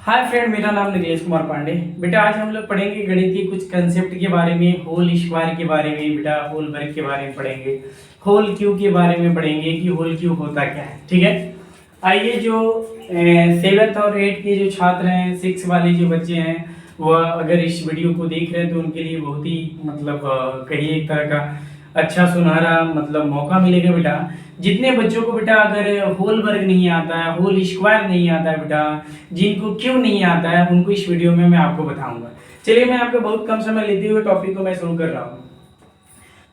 Hi friend, मेरा नाम निलेश कुमार पांडे। बेटा आज हम लोग पढ़ेंगे गणित के कुछ कंसेप्ट के बारे में, होल स्क्वायर के बारे में, बेटा होल वर्ग के बारे में पढ़ेंगे, होल क्यूब के बारे में पढ़ेंगे कि होल क्यूब होता क्या है। ठीक है, आइए जो 7th और 8th के जो छात्र हैं, 6 वाले जो बच्चे हैं, वह अगर इस वीडियो को देख रहे हैं तो उनके लिए बहुत ही कहिए एक तरह का अच्छा सुनहरा मौका मिलेगा। बेटा जितने बच्चों को बेटा अगर होल वर्ग नहीं आता है, होल स्क्वायर नहीं आता है, बेटा जिनको क्यों नहीं आता है, उनको इस वीडियो में मैं आपको बताऊंगा। चलिए मैं आपको बहुत कम समय लेते हुए टॉपिक को मैं शुरू कर रहा हूँ।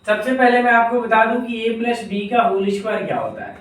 सबसे पहले मैं आपको बता दूं कि a प्लस बी का होल स्क्वायर क्या होता है।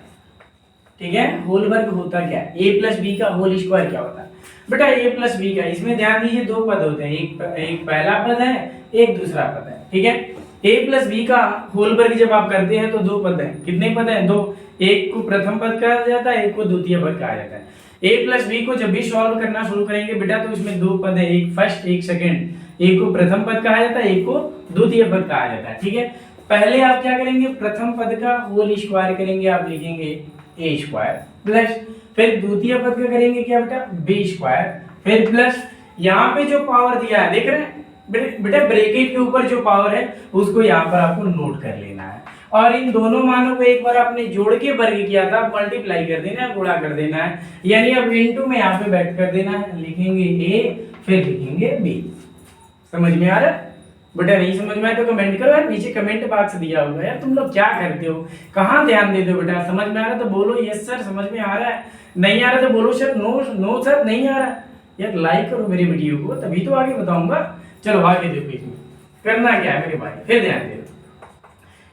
ठीक है, होल वर्ग होता क्या है, a प्लस बी का होल स्क्वायर क्या होता है। बेटा a प्लस बी का, इसमें ध्यान दीजिए दो पद होते हैं, एक पहला पद है, एक दूसरा पद है। ठीक है, a प्लस बी का होल वर्ग जब आप करते हैं तो दो पद हैं। कितने पद हैं? दो। एक को प्रथम पद कहा जाता है, एक को द्वितीय पद कहा जाता है। a प्लस बी को जब भी सॉल्व करना शुरू करेंगे बेटा तो इसमें दो पद है, एक फर्स्ट एक सेकंड। एक को प्रथम पद कहा जाता है, एक को द्वितीय पद कहा जाता है। ठीक है, पहले आप क्या करेंगे, प्रथम पद का होल स्क्वायर करेंगे, आप लिखेंगे a स्क्वायर प्लस, फिर द्वितीय पद का करेंगे क्या बेटा, b स्क्वायर, फिर प्लस यहाँ पे जो पावर दिया है देख रहे हैं बेटा, ब्रैकेट के ऊपर जो पावर है उसको यहाँ पर आपको नोट कर लेना है, और इन दोनों मानों को एक बार आपने जोड़ के वर्ग किया था, मल्टीप्लाई कर देना है, गुणा कर देना है, यानी अब इनटू में यहाँ पे बैठ कर देना है। लिखेंगे a फिर लिखेंगे b। समझ में आ रहा है? बेटा नहीं समझ में आया तो कमेंट करो यार, नीचे कमेंट बॉक्स दिया होगा यार, तुम लोग क्या करते हो, कहाँ ध्यान देते हो। बेटा समझ में आ रहा है तो बोलो यस सर समझ में आ रहा है, नहीं आ रहा तो बोलो सर नो नो सर नहीं आ रहा। यार लाइक करो मेरी वीडियो को, तभी तो आगे बताऊंगा। चलो आगे देखो, इसमें करना क्या है मेरे भाई, फिर ध्यान दे।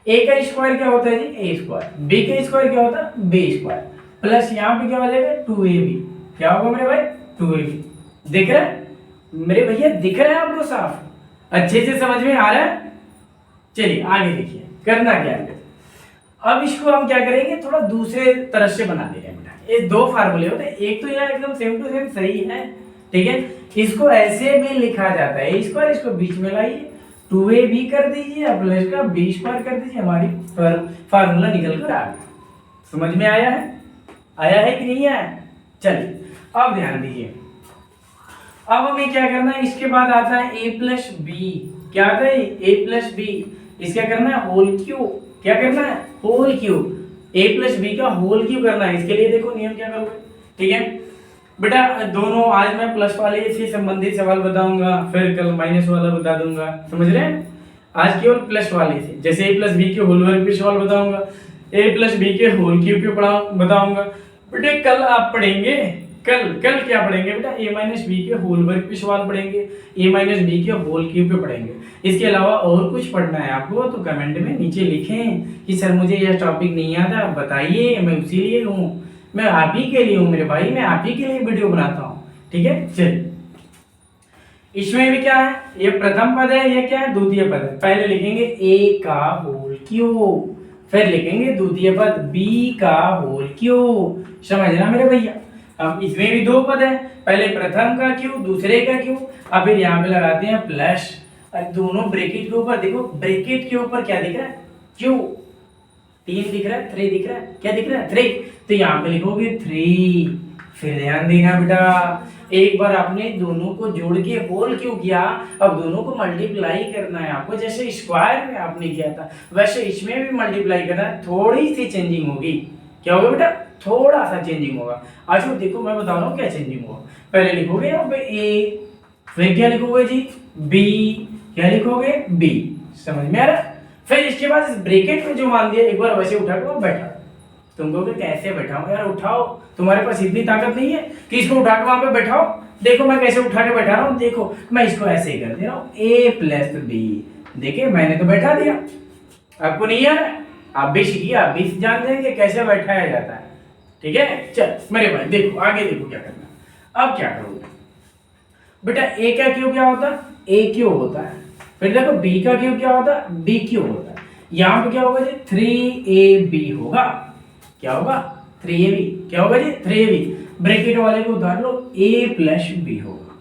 a का स्क्वायर क्या होता है जी, a स्क्वायर, b का स्क्वायर क्या होता है, b स्क्वायर, प्लस यहाँ पे क्या हो जाएगा 2ab। क्या होगा मेरे भाई, 2ab। दिख रहा है मेरे भैया, दिख रहा है आपको साफ, अच्छे से समझ में आ रहा है। चलिए आगे देखिए करना क्या है। अब इसको हम क्या करेंगे, थोड़ा दूसरे तरह से बना दे रहे हैं बेटा। ये दो फार्मूले होते हैं, एक तो यार एकदम सेम टू सेम सही है। ठीक है, इसको ऐसे भी लिखा जाता है स्क्वायर, इसको बीच में लाइए, 2ab कर दीजिए, प्लस का b स्क्वायर कर दीजिए, हमारी फार्मूला निकल कर आ गया। समझ में आया है, आया है कि नहीं आया? चलिए अब ध्यान दीजिए, अब हमें क्या करना है, इसके बाद आता है a प्लस बी। क्या आता है, a प्लस बी, इसका करना है होल क्यूब। क्या करना है, whole cube. a plus b का होल क्यूब करना है, इसके लिए देखो नियम क्या करोगे। ठीक है बेटा, दोनों आज मैं प्लस वाले से संबंधित सवाल बताऊंगा, फिर कल माइनस वाला बता दूंगा। समझ रहे हैं? आज केवल प्लस वाले से, जैसे a प्लस बी के होल वर्ग पे सवाल बताऊंगा, a प्लस बी के होल क्यूब पे बताऊंगा। बेटे कल आप पढ़ेंगे, कल क्या पढ़ेंगे बेटा, a माइनस बी के होल वर्ग पे सवाल पढ़ेंगे, a माइनस बी के होल क्यूब पे पढ़ेंगे। इसके अलावा और कुछ पढ़ना है आपको तो कमेंट में नीचे लिखें कि सर मुझे यह टॉपिक नहीं आता, बताइए, मैं उसी लिए हूँ, मैं आप ही के लिए हूँ मेरे भाई, मैं आप ही के लिए वीडियो बनाता हूँ। ठीक है, चलिए इसमें भी क्या है, ये प्रथम पद है, ये क्या है, द्वितीय पद है। पहले लिखेंगे a का होल क्यूब, फिर लिखेंगे द्वितीय पद b का होल क्यूब। समझना मेरे भैया। अब इसमें भी दो पद है, पहले प्रथम का क्यूब, दूसरे का क्यूब, अब फिर यहाँ पे लगाते हैं प्लस, दोनों ब्रैकेट के ऊपर देखो, ब्रैकेट के ऊपर क्या दिख रहा है, क्यूब, 3 दिख रहा है, 3 दिख रहा है, क्या दिख रहा है, 3, तो यहाँ पे लिखोगे 3। फिर ध्यान देना बेटा, एक बार आपने दोनों को जोड़ के होल क्यों किया, अब दोनों को मल्टीप्लाई करना है आपको, जैसे स्क्वायर में आपने किया था वैसे इसमें भी मल्टीप्लाई करना है। थोड़ी सी चेंजिंग होगी, क्या होगा बेटा, थोड़ा सा चेंजिंग होगा। अच्छा देखो मैं बता रहा हूँ क्या चेंजिंग होगा। पहले लिखोगे यहाँ पे a, फिर क्या लिखोगे जी b, क्या लिखोगे b। समझ में आ रहा? फिर इसके बाद इस ब्रैकेट में जो मान दिया एक बार वैसे उठा के बैठा। तुम कहोगे कैसे बैठाऊं यार, उठाओ, तुम्हारे पास इतनी ताकत नहीं है कि इसको उठा के वहां पे बैठाओ। देखो मैं कैसे उठा के बैठा रहा हूँ, देखो मैं इसको ऐसे ही कर दे रहा हूँ, a प्लस बी। देखिए मैंने तो बैठा दिया, आपको नहीं आ रहा, आप भी सीखिए, आप भी जान जाएंगे कैसे बैठाया जाता है। ठीक है, चल मेरे भाई देखो आगे देखो क्या करना। अब क्या करोगे बेटा, a का क्यूब क्या होता है, a क्यूब होता है, फिर देखो b का क्यूब क्या होता है, b क्यूब होता है। यहाँ पे क्या होगा जी 3ab होगा, क्या होगा 3ab, क्या होगा जी 3ab। ब्रैकेट वाले को उतार लो, a प्लस बी होगा,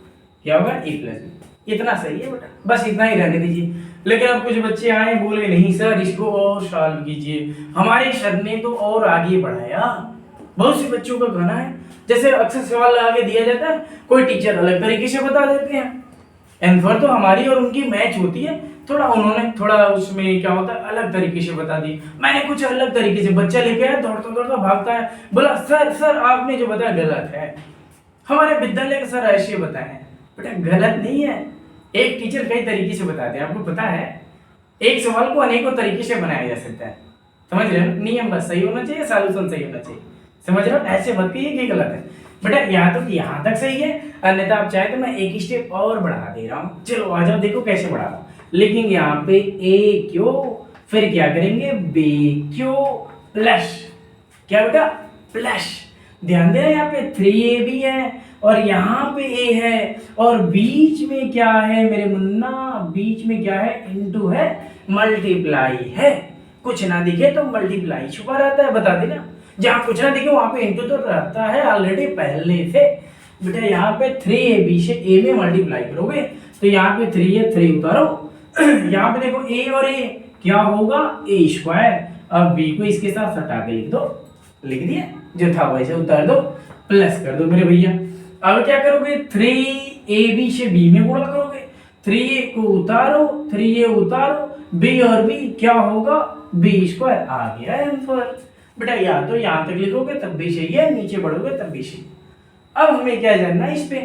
क्या होगा a प्लस बी। इतना सही है बेटा, बस इतना ही रहने दीजिए। लेकिन अब कुछ बच्चे आए बोले नहीं सर इसको और सॉल्व कीजिए, हमारे सर ने तो और आगे बढ़ाया। बहुत से बच्चों का कहना है, जैसे अक्सर सवाल लगा के दिया जाता है, कोई टीचर अलग तरीके से बता देते हैं, आंसर तो हमारी और उनकी मैच होती है, थोड़ा उन्होंने थोड़ा उसमें क्या होता है अलग तरीके से बता दी, मैंने कुछ अलग तरीके से। बच्चा लेके आया, दौड़ता दौड़ता भागता है, बोला सर सर आपने जो बताया गलत है, हमारे विद्यालय के सर ऐसे बताए हैं। बेटा गलत नहीं है, एक टीचर कई तरीके से बताते हैं, आपको पता है, एक सवाल को अनेकों तरीके से बनाया जा सकता है, समझ रहे हो, नियम बस सही होना चाहिए, सॉल्यूशन सही होना चाहिए, समझ रहे हो, ऐसे मत कहिए कि गलत है। बेटा यहाँ तक सही है, अन्यथा आप चाहे तो मैं एक स्टेप और बढ़ा दे रहा हूँ, चलो आ जाओ, देखो कैसे बढ़ा रहा हूँ। लिखेंगे यहाँ पे ए क्यू, फिर क्या करेंगे बी क्यू प्लस, क्या बेटा प्लस, ध्यान देना यहाँ पे 3a भी है और यहाँ पे a है, और बीच में क्या है मेरे मुन्ना, बीच में क्या है, इनटू है, मल्टीप्लाई है, कुछ ना दिखे तो मल्टीप्लाई छुपा रहता है, बता देना, जहाँ कुछ ना दिखे वहां पे इनटू तो रहता है ऑलरेडी पहले से। बेटा यहाँ पे 3ab से a में मल्टीप्लाई करोगे तो यहाँ पे 3 है, 3 उतारो, यहाँ पे देखो a और a क्या होगा a स्क्वायर, अब b को इसके साथ सटा के लिख दो, लिख दिया, जो था वैसे उतार दो, प्लस कर दो मेरे भैया। अब क्या करोगे 3ab से b में गुणा करोगे, 3a को उतारो, 3a उतारो, b और b क्या होगा b स्क्वायर, आ गया आंसर। बेटा या तो यहाँ तक लिखोगे तब भी सही है, नीचे बढ़ोगे तब भी सही। अब हमें क्या जानना है इस पे,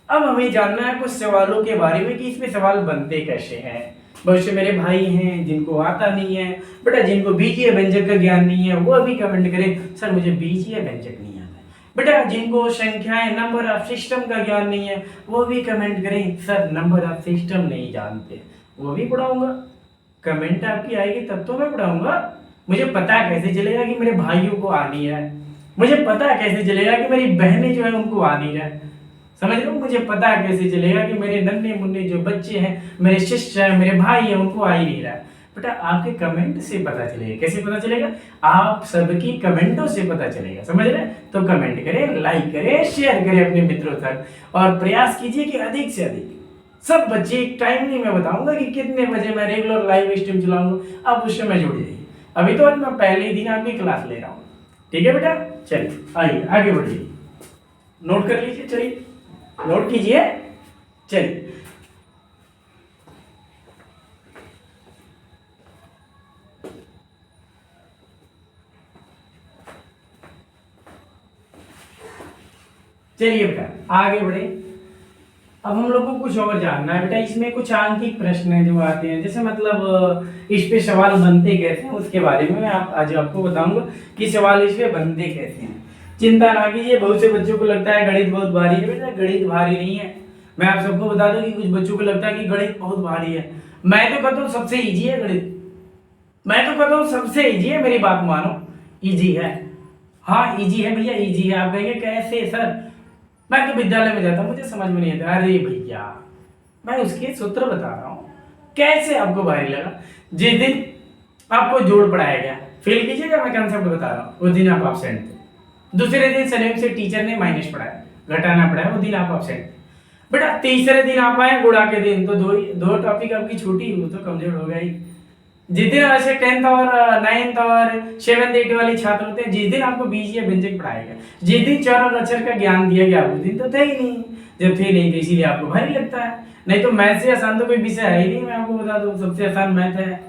अब हमें जानना है कुछ सवालों के बारे में कि इसमें सवाल बनते कैसे हैं। बहुत से मेरे भाई हैं जिनको आता नहीं है, बेटा जिनको बीजीय व्यंजक का ज्ञान नहीं है वो अभी कमेंट करें सर मुझे बीजीय व्यंजक नहीं आता है। बेटा जिनको संख्याएं नंबर ऑफ सिस्टम का ज्ञान नहीं है वो भी कमेंट करें सर नंबर ऑफ सिस्टम नहीं जानते, वो भी पढ़ाऊंगा। कमेंट आपकी आएगी तब तो मैं पढ़ाऊंगा। मुझे पता कैसे चलेगा कि मेरे भाइयों को आ नहीं है, मुझे पता कैसे चलेगा कि मेरी बहनें जो है उनको आ नहीं है, समझ लो, मुझे पता कैसे चलेगा कि मेरे नन्हे मुन्ने जो बच्चे हैं, मेरे शिष्य हैं, मेरे भाई हैं, उनको आ ही नहीं रहा है। बेटा आपके कमेंट से पता चलेगा, कैसे पता चलेगा, आप सबकी कमेंटों से पता चलेगा, समझ रहे, तो कमेंट करें, लाइक करें, शेयर करें अपने मित्रों तक, और प्रयास कीजिए कि अधिक से अधिक सब बच्चे, एक टाइम नहीं मैं बताऊंगा कि कितने बजे मैं रेगुलर लाइव स्ट्रीम चलाऊंगा, आप उससे मैं जुड़ जाइए। अभी तो आज मैं पहले ही दिन आपकी क्लास ले रहा हूँ, ठीक है बेटा, चलिए आइए आगे बढ़िए, नोट कर लीजिए, चलिए नोट कीजिए, चलिए चलिए बेटा आगे बढ़े। अब हम लोग को कुछ और जानना है बेटा, इसमें कुछ आंकिक प्रश्न है जो आते हैं, जैसे मतलब इस पे सवाल बनते कैसे हैं उसके बारे में मैं आज आपको बताऊंगा कि सवाल इस पे बनते कैसे हैं। चिंता ना कीजिए, बहुत से बच्चों को लगता है गणित बहुत भारी है, बेटा गणित भारी नहीं है। मैं आप सबको बता दूं कि कुछ बच्चों को लगता है कि गणित बहुत भारी है, मैं तो कहता हूँ सबसे इजी है गणित, मैं तो कहता हूँ सबसे इजी है, मेरी बात मानो, इजी है, हाँ इजी है भैया, इजी है। आप कहेंगे कैसे सर, मैं तो विद्यालय में जाता हूँ मुझे समझ में नहीं आता, अरे भैया मैं उसके सूत्र बता रहा हूँ, कैसे आपको भारी लगा। जिस दिन आपको जोड़ पढ़ाया गया, फील कीजिएगा मैं कंसेप्ट बता रहा हूँ, उस दिन आप एब्सेंट थे। दूसरे दिन संयोग से टीचर ने माइनस पढ़ाया, घटाना पढ़ाया, वो दिन आप एब्सेंट थे। बेटा तीसरे दिन आप आए गुणा के दिन, तो दो टॉपिक आपकी छूटी, वो तो कमजोर हो गई। जिस दिन वैसे 10th और 9th और 7th 8th वाले छात्र होते हैं, जिस दिन आपको बीजीय व्यंजक पढ़ाया गया, जिस दिन चर और अक्षर का ज्ञान दिया गया, उस दिन तो थे ही नहीं, जब थे नहीं तो इसीलिए आपको भारी लगता है। नहीं तो मैथ से आसान तो कोई विषय है ही नहीं, मैं आपको बता दूं सबसे आसान मैथ है,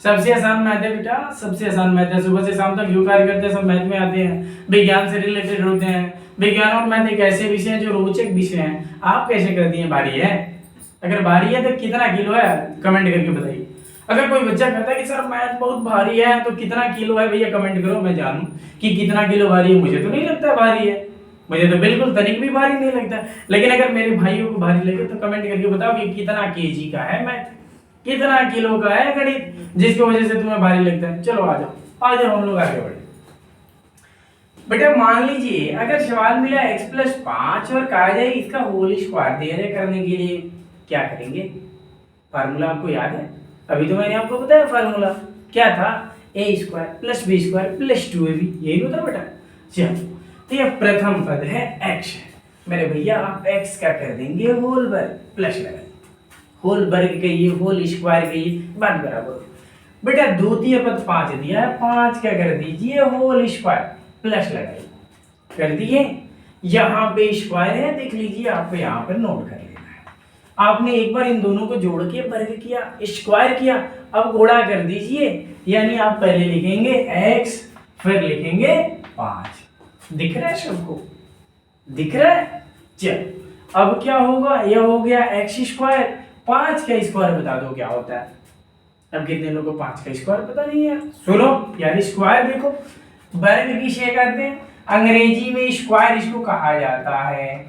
सबसे आसान मैथ है बेटा, सबसे आसान मैथ है। सुबह से शाम तक जो कार्य करते हैं सब मैथ में आते हैं, विज्ञान से रिलेटेड होते हैं। विज्ञान और मैथ एक ऐसे विषय हैं जो रोचक विषय हैं। आप कैसे कर दिए भारी है, अगर भारी है तो कितना किलो है कमेंट करके बताइए। अगर कोई बच्चा कहता है कि सर मैथ बहुत भारी है तो कितना किलो है भैया कमेंट करो, मैं जानूं कि कितना किलो भारी है। मुझे तो नहीं लगता भारी है, मुझे तो बिल्कुल तनिक भी भारी नहीं लगता। लेकिन अगर मेरे भाइयों को भारी लगे तो कमेंट करके बताओ कि कितना केजी का है मैथ, कितना किलो का है गणित, जिसकी वजह से तुम्हें भारी लगता है। चलो आ जाओ हम लोग आगे बढ़े। बेटा मान लीजिए अगर सवाल मिला x+5 और कहा जाए इसका होल स्क्वायर दे रहे करने के लिए क्या करेंगे। फार्मूला आपको याद है, अभी तो मैंने आपको बताया फार्मूला क्या था, a² + b² + 2ab, यही होता बेटा। चलो तो ये प्रथम पद है x, मेरे भैया आप x का कर देंगे होल वर्ग, प्लस लगाइए, होल वर्ग कहिए, होल स्क्वायर कहिए, बात बराबर। बेटा द्वितीय पद 5 दिया है, 5 का कर दीजिए होल स्क्वायर, प्लस लगाइए, कर दिए। यहाँ पे स्क्वायर है, देख लीजिए, आपको यहाँ पर नोट कर लेना है। आपने एक बार इन दोनों को जोड़ के वर्ग किया, स्क्वायर किया, अब गुणा कर दीजिए। यानी आप पहले लिखेंगे x, फिर लिखेंगे 5। दिख रहा है सबको? दिख रहा है? चल अब क्या होगा, यह हो गया x स्क्वायर। 5 का स्क्वायर बता दो क्या होता है। अब कितने लोगों को 5 का स्क्वायर पता नहीं है? सुनो यार, स्क्वायर देखो, वर्ग किसे कहते हैं? अंग्रेजी में स्क्वायर इसको कहा जाता है।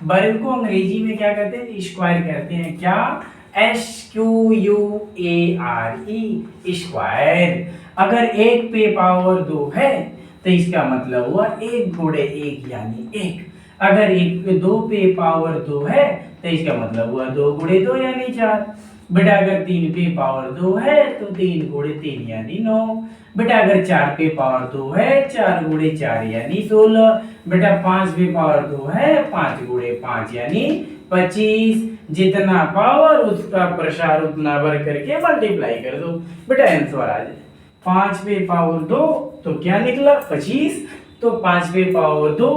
वर्ग को अंग्रेजी में क्या कहते हैं? स्क्वायर कहते हैं। क्या? SQUARE, square. अगर 1 पे पावर 2 है तो इसका मतलब हुआ 1 गुणे 1 यानी 1। अगर 1 पे 2 पे पावर 2 है तो इसका मतलब हुआ 2 गुणे 2 यानी 4। बेटा अगर 3 पे पावर 2 है तो 3 गुणे 3 यानी 9। बेटा अगर 4 पे पावर 2 है, 4 गुणे 4 यानी 16। बेटा 5 पे पावर 2 है, 5 गुणे 5 यानी 25। जितना पावर उसका प्रसार उतना वर्ग करके मल्टीप्लाई कर दो, बेटा आंसर आ जाए। 5 पे पावर 2 तो क्या निकला? 25। तो 5 पे पावर 2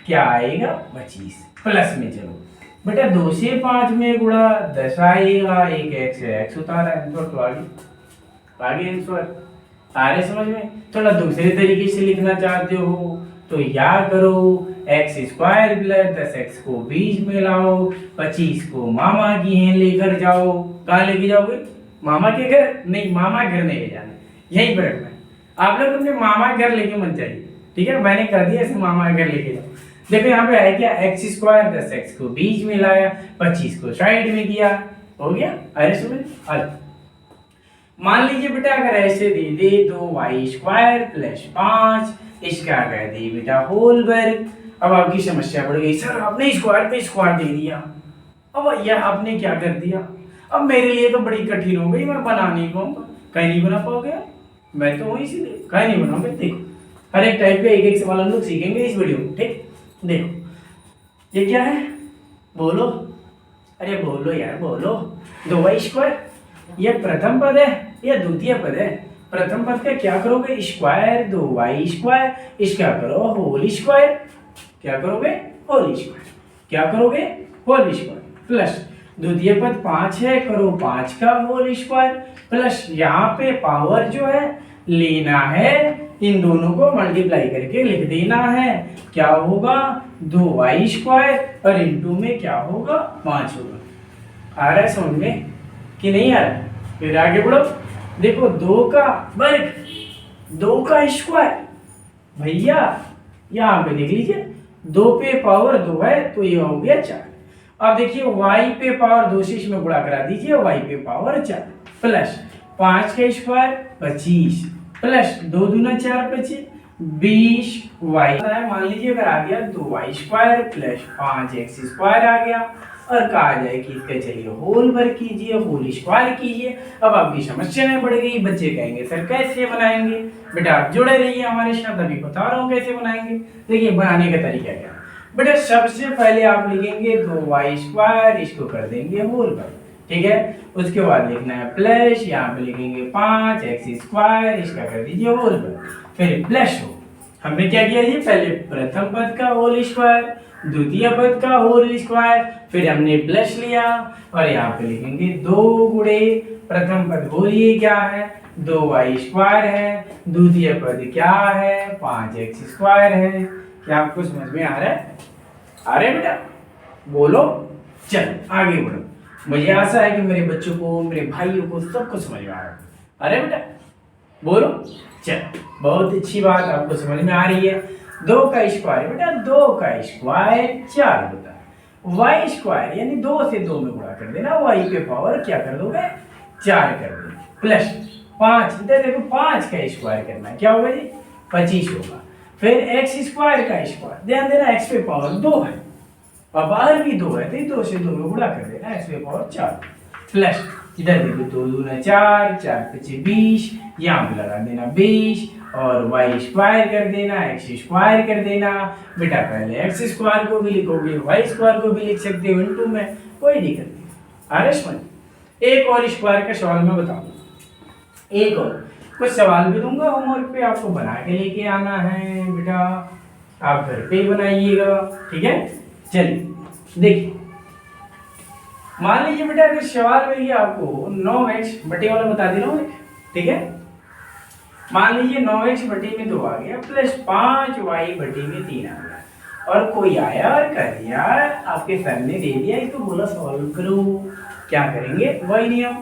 क्या आएगा? 25। प्लस में चलो बेटा, 2 से 5 में गुणा 10 आएगा। एक x उतारा आंसर तो आगे आंसर आ रहे समझ में? थोड़ा दूसरे तरीके से लिखना चाहते हो तो या करो x स्क्वायर प्लस 10x को बीच में लाओ, 25 को मामा की हैं लेकर जाओ। कहाँ लेके जाओगे? मामा के घर? नहीं, मामा घर नहीं ले जाना, यही पर रखना है। आप लोग अपने मामा घर लेके मत जाइए, ठीक है? मैंने कर दिया ऐसे, मामा घर लेके जाओ। देखो यहाँ पे है क्या, x स्क्वायर 10x को बीच में लाया, 25 को साइड में किया, हो गया। अरे सुनो, मान लीजिए बेटा अगर ऐसे दे दे तो y स्क्वायर प्लस 5, इसका कह दे बेटा होल वर्ग। अब आपकी समस्या बढ़ गई, सर आपने स्क्वायर पे स्क्वायर दे दिया, अब यह आपने क्या कर दिया? अब मेरे लिए तो बड़ी कठिन हो गई, मैं बना नहीं पाऊंगा। कहीं नहीं बना पाओगे? मैं तो वहीं से कहीं नहीं बनाओगे। देखो हर एक टाइप पे एक एक सवाल हम लोग सीखेंगे इस वीडियो में, ठीक? देखो ये क्या है, बोलो, अरे बोलो यार बोलो। 2y स्क्वायर, यह प्रथम पद है या द्वितीय पद है? प्रथम पद का क्या करोगे? स्क्वायर, 2y स्क्वायर, इसका करो होल स्क्वायर। क्या करोगे? Whole square. क्या करोगे? Whole square. प्लस द्वितीय पद 5 है, करो 5 का होल स्क्वायर। प्लस यहाँ पे पावर जो है लेना है, इन दोनों को मल्टीप्लाई करके लिख देना है। क्या होगा? 2y स्क्वायर और इनटू में क्या होगा? 5 होगा। आ रहा है समझ में कि नहीं आ रहा? फिर आगे बढ़ो, देखो 2 का वर्ग, 2 का स्क्वायर। भैया यहाँ पे देख लीजिए, 2 पे पावर 2 है तो ये हो गया 4। अब देखिए y पे पावर 2 से इसमें गुणा करा दीजिए, y पे पावर 4 प्लस 5 का स्क्वायर 25 प्लस 2 दूना 4 25 20 y। मान लीजिए अगर आ गया 2y square plus 5x square आ गया, और कहा जाए कि इसका चलिए होल वर्ग कीजिए, होल स्क्वायर कीजिए। अब आपकी समस्या में बढ़ गई, बच्चे कहेंगे सर कैसे बनाएंगे? बेटा आप जुड़े रहिए हमारे साथ, अभी बता रहा हूँ कैसे बनाएंगे। देखिए बनाने का तरीका क्या? बेटा सबसे पहले आप लिखेंगे 2y स्क्वायर, इसको कर देंगे होल वर्ग, ठीक है? उसके बाद लिखना है प्लस, यहाँ पे लिखेंगे 5x स्क्वायर, इसका कर दीजिए होल वर्ग, फिर प्लस हो। हमने क्या किया जी? पहले प्रथम पद का होल स्क्वायर, द्वितीय पद का होल स्क्वायर, फिर हमने प्लस लिया और यहाँ पे लिखेंगे 2 गुणे प्रथम पद बोलिए क्या है? 2y स्क्वायर है, द्वितीय पद क्या है? 5x स्क्वायर है। क्या आपको समझ में आ रहा है? आ रहा है बेटा? बोलो। चल आगे बढ़ो। मुझे आशा है कि मेरे बच्चों को, मेरे भाइयों को सबको समझ में आ रहा है। अरे बेटा बोलो। चल बहुत अच्छी बात, आपको समझ में आ रही है। 2 का स्क्वायर, बेटा 2 का स्क्वायर 4 होता है। y स्क्वायर यानी 2 से 2 में गुणा कर देना, y पे पावर क्या कर दोगे? 4 कर दोगे प्लस 5, इधर देखो 5 का स्क्वायर करना है, क्या होगा जी? 25 होगा। फिर x स्क्वायर का स्क्वायर, ध्यान देना x पे पावर 2 है और बाहर भी 2 है, तो 2 से 2 में गुणा कर देना, x पे पावर 4 प्लस इधर देखो 2 दूना 4, 4 पचे 20, यहाँ पे लगा देना 20 और y स्क्वायर कर देना, x स्क्वायर कर देना। बेटा पहले x स्क्वायर को भी लिखोगे, y स्क्वायर को भी लिख सकते हो इनटू में, कोई दिक्कत नहीं। आरएस समझ। एक और स्क्वायर का सवाल मैं बताऊंगा, एक और कुछ सवाल भी दूंगा होमवर्क पे, आपको बना के लेके आना है बेटा। आप घर पे ही बनाइएगा, ठीक है। चलिए देखिए, मान लीजिए बेटा अगर सवाल में ये आपको 9x बटे वाला बता दे रहा हूँ, ठीक है। मान लीजिए 9x बटे में 2 आ गया प्लस 5y बटे में 3 आ गया, और कोई आया और कह दिया आपके सर ने दे दिया इसको, बोला सॉल्व करो। क्या करेंगे, वही नियम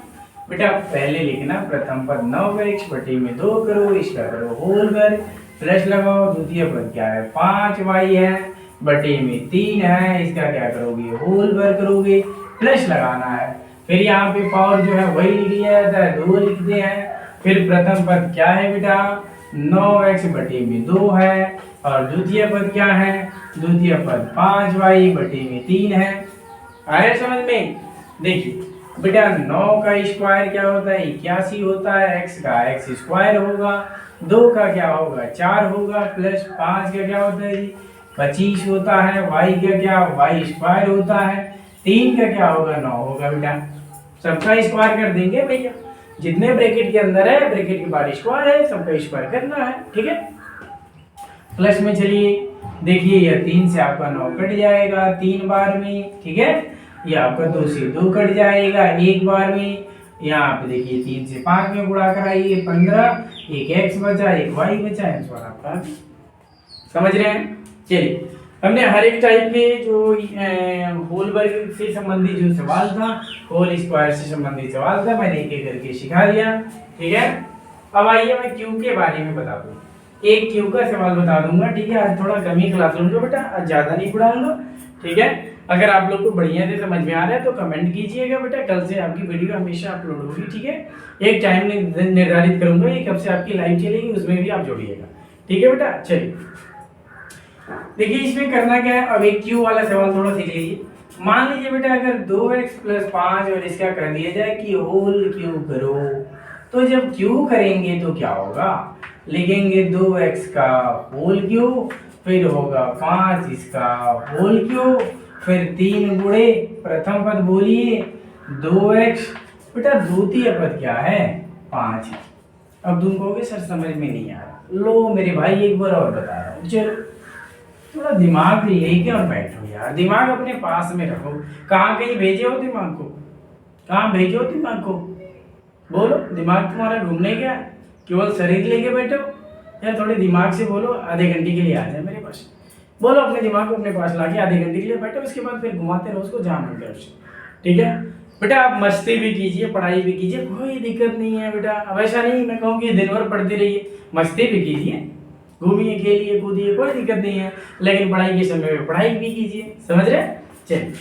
बेटा, पहले लिखना प्रथम पद 9x बटे में 2 करो, इसका करो होल वर्ग, प्लस लगाओ, द्वितीय पद क्या है 5y है, बटे में 3 है, इसका क्या करोगे होल वर्ग करोगे, प्लस लगाना है। फिर यहाँ पे पावर जो है वही लिख लिया जाता है, 2 लिखते हैं। फिर प्रथम पद क्या है बेटा 9x बटे में 2 है, और द्वितीय पद क्या है, द्वितीय पद 5y बटे में 3 है। आया समझ में। देखिए बेटा 9 का स्क्वायर क्या होता है 81 होता है, x का x स्क्वायर होगा, 2 का क्या होगा 4 होगा, प्लस 5 का क्या होता है जी 25 होता है, y का क्या y स्क्वायर होता है, 3 का क्या होगा 9 होगा बेटा। सबका स्क्वायर कर देंगे भैया, जितने ब्रैकेट के अंदर है ब्रैकेट के बाहर स्क्वायर है, सबका स्क्वायर करना है, ठीक है। प्लस में चलिए देखिए, यह 3 से आपका 9 कट जाएगा 3 बार में, ठीक है। ये आपका 2 से 2 कट जाएगा 1 बार में। यहाँ पे देखिए 3 से 5 में गुणा कराइए 15, एक x बचा एक y बचा, आंसर आपका। समझ रहे हैं। चलिए हमने हर एक टाइप के जो होल वर्ग से संबंधित जो सवाल था, होल स्क्वायर से संबंधित सवाल था, मैंने एक एक करके सिखा दिया, ठीक है। अब आइए मैं क्यू के बारे में बता दूं, एक क्यू का सवाल बता दूंगा, ठीक है। आज थोड़ा कम ही क्लास लूंगा बेटा, आज ज्यादा नहीं पढ़ाऊंगा, ठीक है। अगर आप लोग को बढ़िया से समझ में आ रहा है तो कमेंट कीजिएगा बेटा, कल से आपकी वीडियो हमेशा अपलोड होगी, ठीक है। एक टाइम निर्धारित करूंगा, ये कब से आपकी लाइव चलेगी उसमें भी आप जोड़िएगा, ठीक है बेटा। चलिए देखिए इसमें करना क्या है, अब एक क्यू वाला सवाल थोड़ा सीख लीजिए। मान लीजिए बेटा अगर 2x प्लस 5 और इसका कर दिया जाए कि होल क्यू करो, तो जब क्यू करेंगे तो क्या होगा, लिखेंगे 2x का होल क्यू, फिर होगा 5 इसका होल क्यू, फिर 3 गुणे प्रथम पद बोलिए 2x, बेटा द्वितीय पद क्या है 5 है। अब तुम कहोगे सर समझ में नहीं आ रहा, लो मेरे भाई एक बार और बता रहा हूँ, चलो थोड़ा दिमाग लेके और बैठो यार, दिमाग अपने पास में रखो। कहाँ कहीं भेजे हो दिमाग को, कहाँ भेजे हो दिमाग को, बोलो दिमाग तुम्हारा घूमने गया, केवल शरीर लेके बैठो यार, थोड़े दिमाग से बोलो। आधे घंटे के लिए आ जाए मेरे पास, बोलो अपने दिमाग को अपने पास लाके आधे घंटे के लिए बैठो, उसके बाद फिर घुमाते रहो उसको जहाँ मन करे उससे, ठीक है बेटा। आप मस्ती भी कीजिए पढ़ाई भी कीजिए, कोई दिक्कत नहीं है बेटा। अब ऐसा नहीं मैं कहूँगी दिन भर पढ़ते रहिए, मस्ती भी कीजिए, घूमिए खेलिए कूदिए, कोई दिक्कत नहीं है, लेकिन पढ़ाई के समय में पढ़ाई भी कीजिए, समझ रहे। चलिए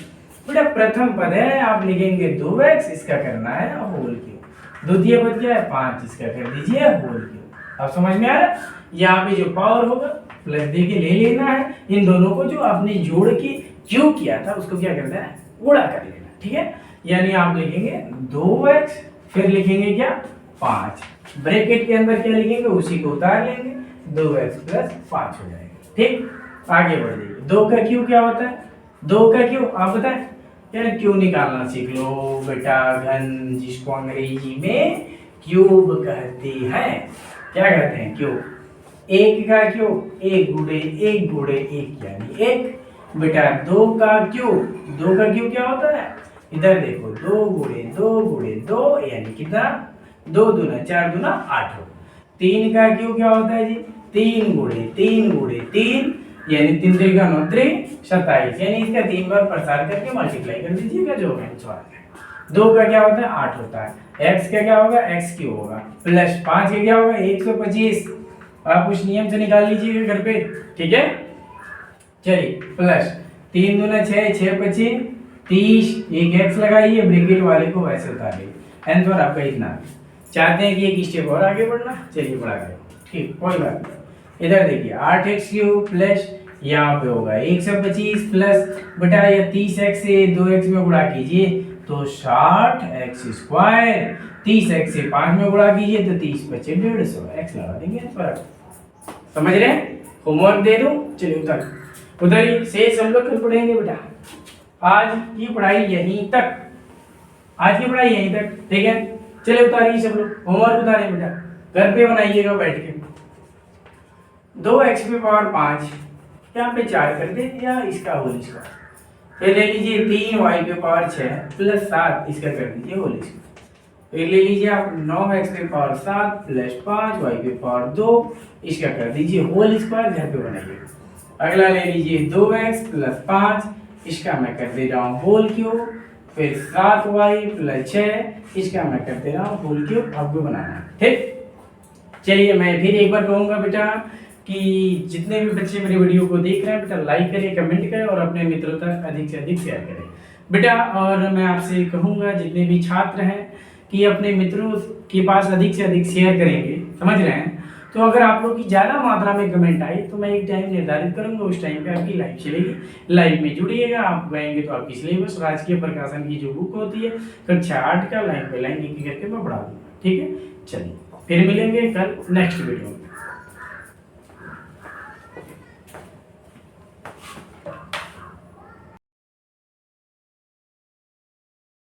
बेटा प्रथम पद है, आप लिखेंगे 2x, इसका करना है होल क्यू, द्वितीय पद क्या है 5, इसका कर दीजिए होल क्यू। अब समझ में आ रहा है। यहाँ पे जो पावर होगा प्लस दे के ले लेना है, इन दोनों को जो आपने जोड़ के क्यू किया था उसको क्या करना है गुणा कर लेना, ठीक है। यानी आप लिखेंगे 2x, फिर लिखेंगे क्या 5, ब्रैकेट के अंदर क्या लिखेंगे उसी को उतार लेंगे, 2x प्लस 5 हो जाएगा, ठीक। आगे बढ़ जाइए, 2 का क्यू क्या होता है, 2 का क्यू आप बताएं यार, क्यू निकालना सीख लो बेटा, घन जिसको अंग्रेजी में क्यूब कहते हैं। क्या कहते हैं क्यूब, 1 का क्यूब 1 गुणे 1 गुणे 1 यानी 1 बेटा। 2 का क्यूब, 2 का क्यूब क्या होता है, इधर देखो 2 गुणे 2 गुणे 2 यानी कितना 2 दूना 4 दूना 8 हो। 3 का क्यूब क्या होता है जी 3 गुणे 3 गुणे 3 यानी 3 3 9 27, यानी इसका 3 बार प्रसार करके मल्टीप्लाई कर दीजिएगा जो आंसर आएगा। 2 का क्या होता है 8 होता है, x का क्या होगा x क्यूब होगा, प्लस 5 का क्या होगा 125, आप कुछ नियम से निकाल लीजिएगा घर पे, ठीक है। चलिए प्लस 3 दूना 6 6 25 30, एक x लगाइए, ब्रैकेट वाले को वैसे उतारिए, आंसर आपका इतना। चाहते हैं कि एक स्टेप और आगे बढ़ना, चलिए बढ़ा गए, ठीक कोई बात नहीं। इधर देखिए 8x क्यूब प्लस यहाँ पे होगा 125 प्लस बेटा ये 30x से 2x में गुणा कीजिए तो 60x स्क्वायर, 30x से 5 में गुणा कीजिए तो 30 बचे 150, x लगा देंगे फर्क। समझ रहे हैं, होमवर्क दे दूं, चलिए उधर ही शेष हम लोग कल पढ़ेंगे बेटा। आज की पढ़ाई यहीं तक, आज की पढ़ाई यहीं तक, ठीक है। चलिए उतारिए सब लोग, होमवर्क उतारिए बेटा, घर पे बनाइएगा बैठ के। 2x पे पावर 5 यहाँ पे 4 कर दे या इसका होल स्क्वायर। फिर ले लीजिए 3y पे पावर 6 प्लस 7 इसका कर दीजिए होल स्क्वायर। फिर ले लीजिए आप 9x पे पावर 7 प्लस 5y पे पावर 2 इसका कर दीजिए होल स्क्वायर, घर पे बनाइए। अगला ले लीजिए 2x प्लस 5 इसका मैं कर दे रहा हूँ होल क्यूब। फिर 7y प्लस 6 इसका मैं कर दे रहा हूँ होल क्यूब, आपको बनाना है। ठीक, चलिए मैं फिर एक बार कहूँगा बेटा कि जितने भी बच्चे मेरे वीडियो को देख रहे हैं बेटा लाइक करें, कमेंट करें और अपने मित्रों तक अधिक से अधिक शेयर करें बेटा। और मैं आपसे कहूँगा जितने भी छात्र हैं कि अपने मित्रों के पास अधिक से अधिक शेयर करेंगे, समझ रहे हैं। तो अगर आप लोग की ज़्यादा मात्रा में कमेंट आई तो मैं एक टाइम निर्धारित करूंगा, उस टाइम पे आपकी लाइव चलेगी। लाइव में जुड़िएगा, आप गएंगे तो आपकी सिलेबस राजकीय प्रकाशन की जो बुक होती है कक्षा 8 का लाइन बाय लाइन एक करके मैं पढ़ा दूंगा। ठीक है, चलिए फिर मिलेंगे कल नेक्स्ट वीडियो में।